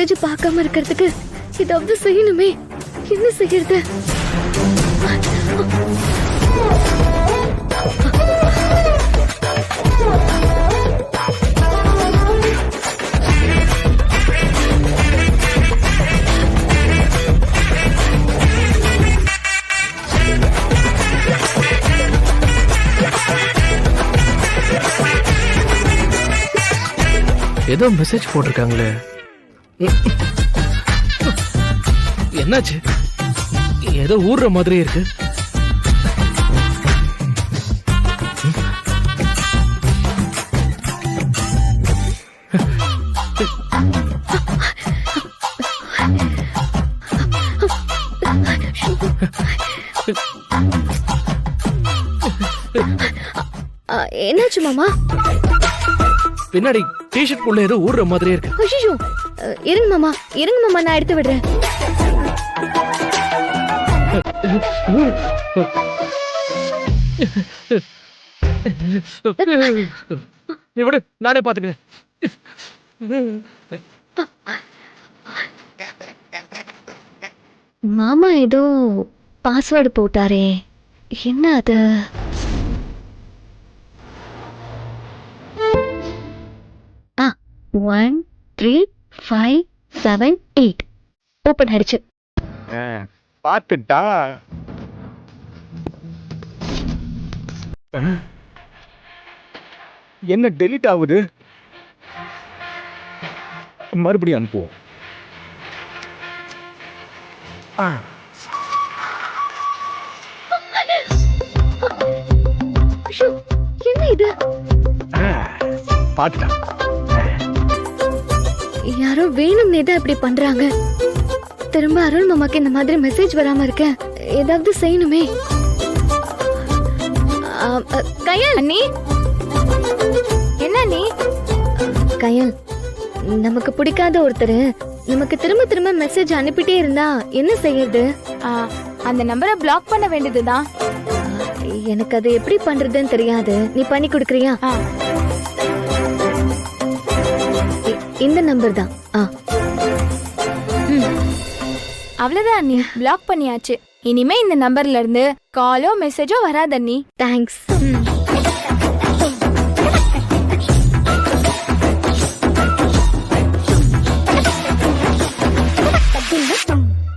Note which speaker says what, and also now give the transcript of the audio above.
Speaker 1: Message பார்க்காம இருக்கிறதுக்கு ஏதாவது செய்யணுமே. என்ன செய்யறது?
Speaker 2: ஏதோ மெசேஜ் போட்டிருக்காங்களே. என்னாச்சு? ஏதோ ஊர்ற மாதிரியே இருக்கு.
Speaker 1: என்னாச்சு மாமா?
Speaker 2: பின்னாடி டிஷர்ட் குள்ள ஏதோ ஊர்ற மாதிரியே இருக்கு.
Speaker 1: ஐயோ, இருங்க மாமா, இருங்க மாமா, நான் எடுத்து விடுறேன்.
Speaker 2: நீ விடு, நானே பாத்துக்கிறேன்.
Speaker 1: மாமா ஏதோ பாஸ்வேர்டு போட்டாரே, என்ன அது? ஆ, 1 3 5 7 8 ஓபன் ஆயிடுச்சு.
Speaker 3: பார்த்துட்டா என்ன டெலீட் ஆகுது? மறுபடியும் அனுப்புவோம்.
Speaker 1: ஐயோ, என்ன இது?
Speaker 3: பார்த்துட்டா.
Speaker 1: யாரோ வேணும்னே தான் இப்படி பண்றாங்க. திரும்ப அருள் மாமாக்கு இந்த மாதிரி மெசேஜ் வராம இருக்க ஏதாவது செய்யணுமே. கயல் அண்ணி, என்ன நீ? கயல், நமக்கு பிடிக்காத ஒருத்தர் நமக்கு திரும்ப திரும்ப மெசேஜ் அனுப்பிட்டே இருந்தா என்ன செய்யறது?
Speaker 4: அந்த நம்பரை பிளாக் பண்ண வேண்டியதுதான்.
Speaker 1: எனக்கு அது எப்படி பண்றதுன்னு தெரியாது. நீ பண்ணி கொடுக்கறியா? இந்த நம்பர் தான்.
Speaker 4: அவ்வளவுதான் அண்ணி, பிளாக் பண்ணியாச்சு. இனிமே இந்த நம்பர்ல இருந்து காலோ மெசேஜோ வராது அண்ணி.
Speaker 1: தேங்க்ஸ்.